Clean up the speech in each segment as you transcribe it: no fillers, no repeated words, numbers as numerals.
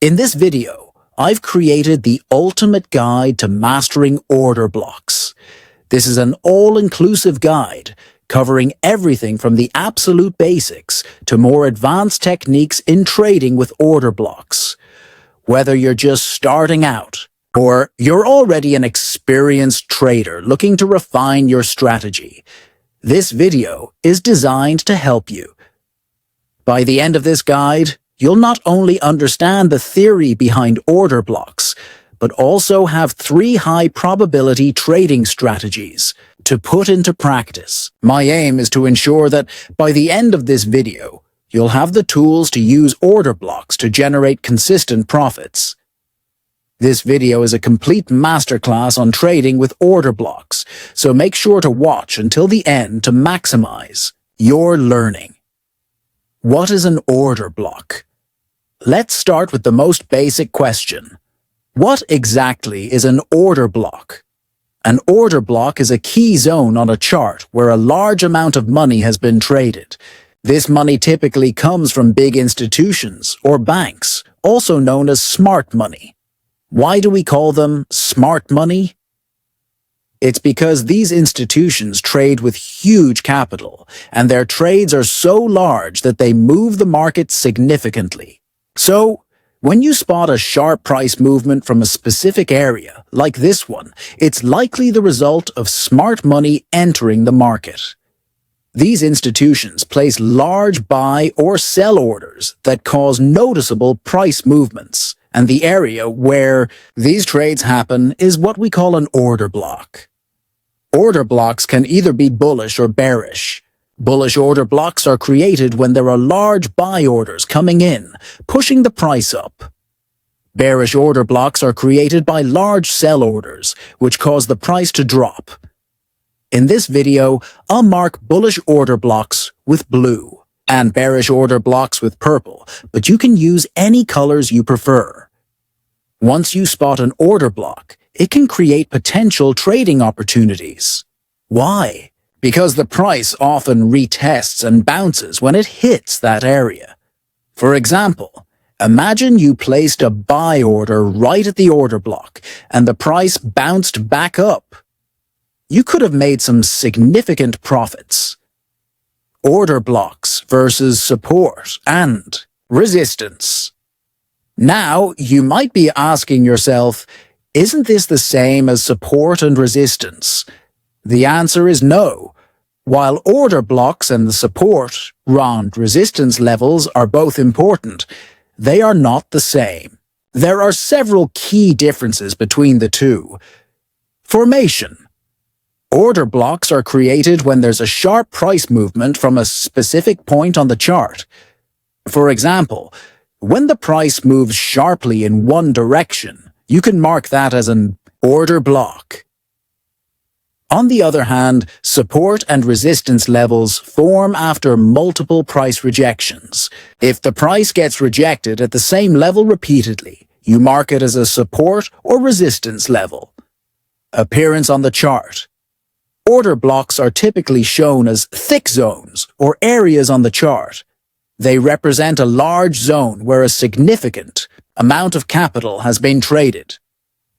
In this video, I've created the ultimate guide to mastering order blocks. This is an all-inclusive guide covering everything from the absolute basics to more advanced techniques in trading with order blocks. Whether you're just starting out or you're already an experienced trader looking to refine your strategy, this video is designed to help you. By the end of this guide, you'll not only understand the theory behind order blocks, but also have 3 high-probability trading strategies to put into practice. My aim is to ensure that by the end of this video, you'll have the tools to use order blocks to generate consistent profits. This video is a complete masterclass on trading with order blocks, so make sure to watch until the end to maximize your learning. What is an order block? Let's start with the most basic question. What exactly is an order block? An order block is a key zone on a chart where a large amount of money has been traded. This money typically comes from big institutions or banks, also known as smart money. Why do we call them smart money? It's because these institutions trade with huge capital, and their trades are so large that they move the market significantly. So, when you spot a sharp price movement from a specific area, like this one, it's likely the result of smart money entering the market. These institutions place large buy or sell orders that cause noticeable price movements, and the area where these trades happen is what we call an order block. Order blocks can either be bullish or bearish. Bullish order blocks are created when there are large buy orders coming in, pushing the price up. Bearish order blocks are created by large sell orders, which cause the price to drop. In this video, I'll mark bullish order blocks with blue and bearish order blocks with purple, but you can use any colors you prefer. Once you spot an order block, it can create potential trading opportunities. Why? Because the price often retests and bounces when it hits that area. For example, imagine you placed a buy order right at the order block and the price bounced back up. You could have made some significant profits. Order blocks versus support and resistance. Now, you might be asking yourself, isn't this the same as support and resistance? The answer is no. While order blocks and the support and resistance levels are both important, they are not the same. There are several key differences between the two. Formation. Order blocks are created when there's a sharp price movement from a specific point on the chart. For example, when the price moves sharply in one direction, you can mark that as an order block. On the other hand, support and resistance levels form after multiple price rejections. If the price gets rejected at the same level repeatedly, you mark it as a support or resistance level. Appearance on the chart. Order blocks are typically shown as thick zones or areas on the chart. They represent a large zone where a significant amount of capital has been traded.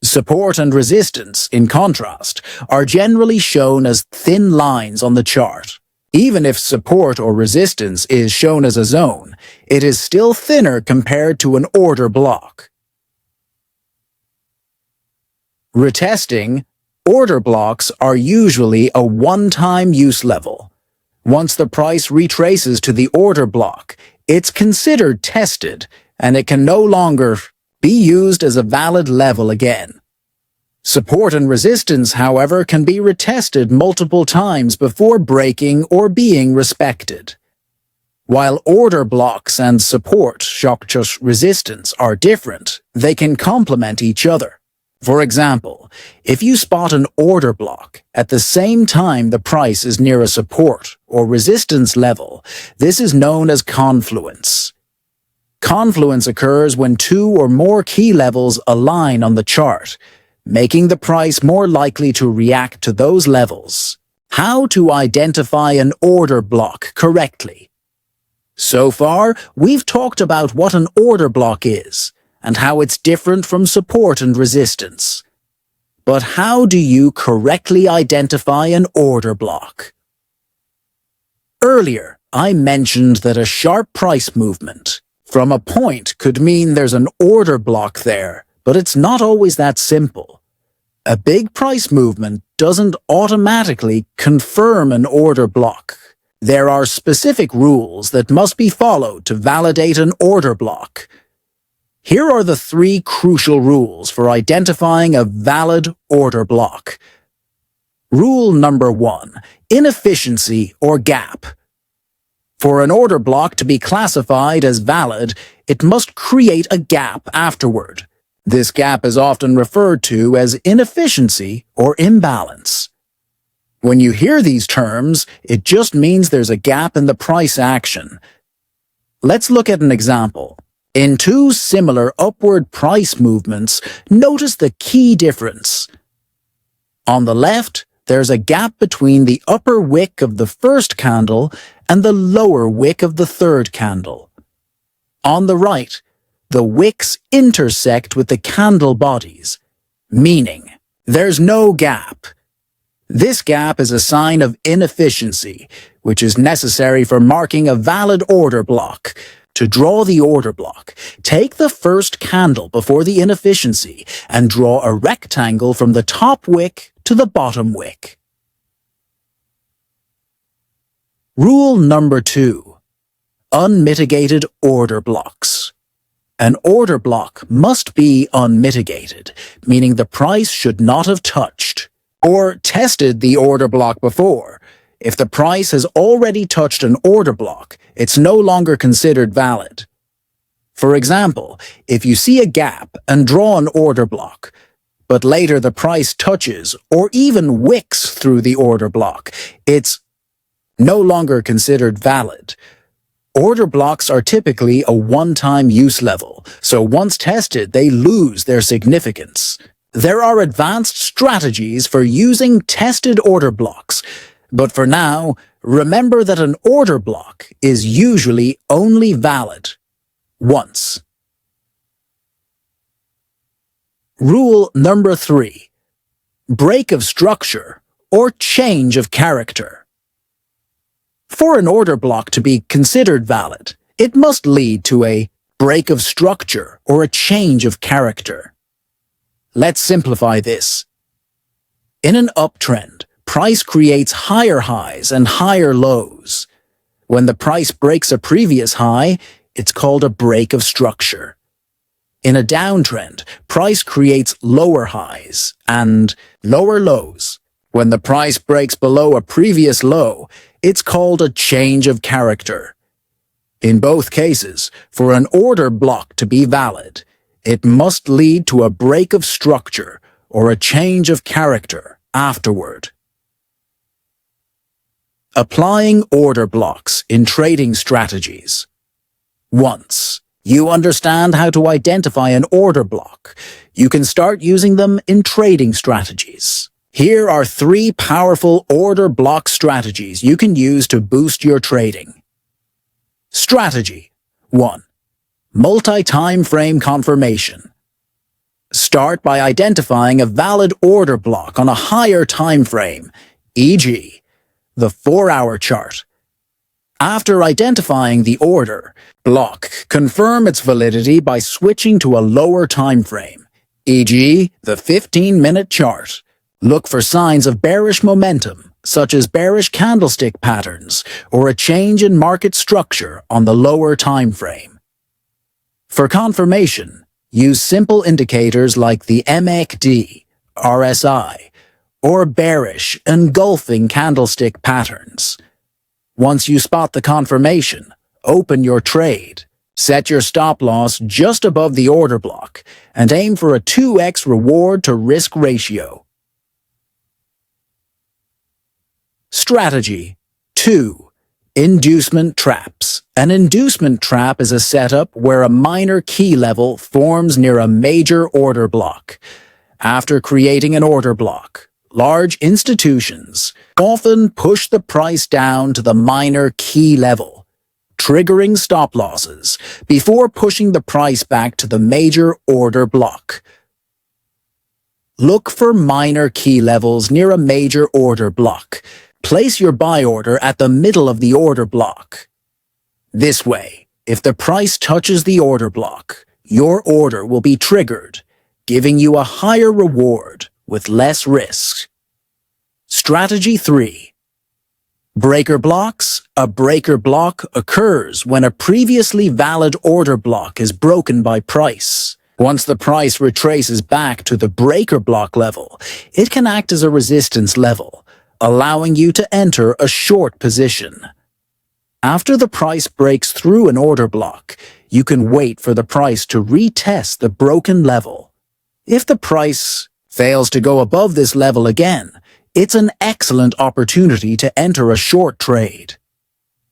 Support and resistance, in contrast, are generally shown as thin lines on the chart. Even if support or resistance is shown as a zone, it is still thinner compared to an order block. Retesting. Order blocks are usually a one-time use level. Once the price retraces to the order block, it's considered tested, and it can no longer be used as a valid level again. Support and resistance, however, can be retested multiple times before breaking or being respected. While order blocks and support, resistance, are different, they can complement each other. For example, if you spot an order block at the same time the price is near a support or resistance level, this is known as confluence. Confluence occurs when 2 or more key levels align on the chart, making the price more likely to react to those levels. How to identify an order block correctly? So far, we've talked about what an order block is, and how it's different from support and resistance. But how do you correctly identify an order block? Earlier, I mentioned that a sharp price movement from a point could mean there's an order block there, but it's not always that simple. A big price movement doesn't automatically confirm an order block. There are specific rules that must be followed to validate an order block. Here are the 3 crucial rules for identifying a valid order block. Rule number 1. Inefficiency or gap. For an order block to be classified as valid, it must create a gap afterward. This gap is often referred to as inefficiency or imbalance. When you hear these terms, it just means there's a gap in the price action. Let's look at an example. In 2 similar upward price movements, notice the key difference. On the left, there's a gap between the upper wick of the first candle and the lower wick of the third candle. On the right, the wicks intersect with the candle bodies, meaning there's no gap. This gap is a sign of inefficiency, which is necessary for marking a valid order block. To draw the order block, take the first candle before the inefficiency and draw a rectangle from the top wick to the bottom wick. Rule number 2. Unmitigated order blocks. An order block must be unmitigated, meaning the price should not have touched or tested the order block before. If the price has already touched an order block, it's no longer considered valid. For example, if you see a gap and draw an order block, but later the price touches or even wicks through the order block, it's no longer considered valid. Order blocks are typically a one-time use level, so once tested, they lose their significance. There are advanced strategies for using tested order blocks, but for now, remember that an order block is usually only valid once. Rule number 3. Break of structure or change of character. For an order block to be considered valid, it must lead to a break of structure or a change of character. Let's simplify this. In an uptrend, price creates higher highs and higher lows. When the price breaks a previous high, it's called a break of structure. In a downtrend, price creates lower highs and lower lows. When the price breaks below a previous low, it's called a change of character. In both cases, for an order block to be valid, it must lead to a break of structure or a change of character afterward. Applying order blocks in trading strategies. Once you understand how to identify an order block, you can start using them in trading strategies. Here are 3 powerful order block strategies you can use to boost your trading. Strategy 1. Multi-time frame confirmation. Start by identifying a valid order block on a higher time frame, e.g., the 4-hour chart. After identifying the order block, confirm its validity by switching to a lower time frame, e.g., the 15-minute chart. Look for signs of bearish momentum, such as bearish candlestick patterns or a change in market structure on the lower time frame. For confirmation, use simple indicators like the MACD, RSI, or bearish, engulfing candlestick patterns. Once you spot the confirmation, open your trade. Set your stop loss just above the order block and aim for a 2x reward to risk ratio. Strategy 2. Inducement traps. An inducement trap is a setup where a minor key level forms near a major order block. After creating an order block, large institutions often push the price down to the minor key level. triggering stop losses before pushing the price back to the major order block. Look for minor key levels near a major order block. Place your buy order at the middle of the order block. This way, if the price touches the order block, your order will be triggered, giving you a higher reward with less risk. Strategy 3. Breaker blocks. A breaker block occurs when a previously valid order block is broken by price. Once the price retraces back to the breaker block level, it can act as a resistance level, allowing you to enter a short position. After the price breaks through an order block, you can wait for the price to retest the broken level. If the price fails to go above this level again, it's an excellent opportunity to enter a short trade.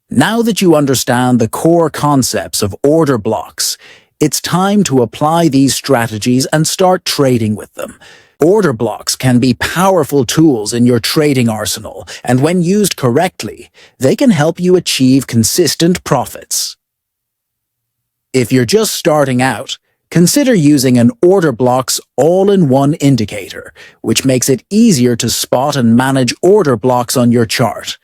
Now that you understand the core concepts of order blocks, it's time to apply these strategies and start trading with them. Order blocks can be powerful tools in your trading arsenal, and when used correctly, they can help you achieve consistent profits. If you're just starting out, consider using an order blocks all-in-one indicator, which makes it easier to spot and manage order blocks on your chart.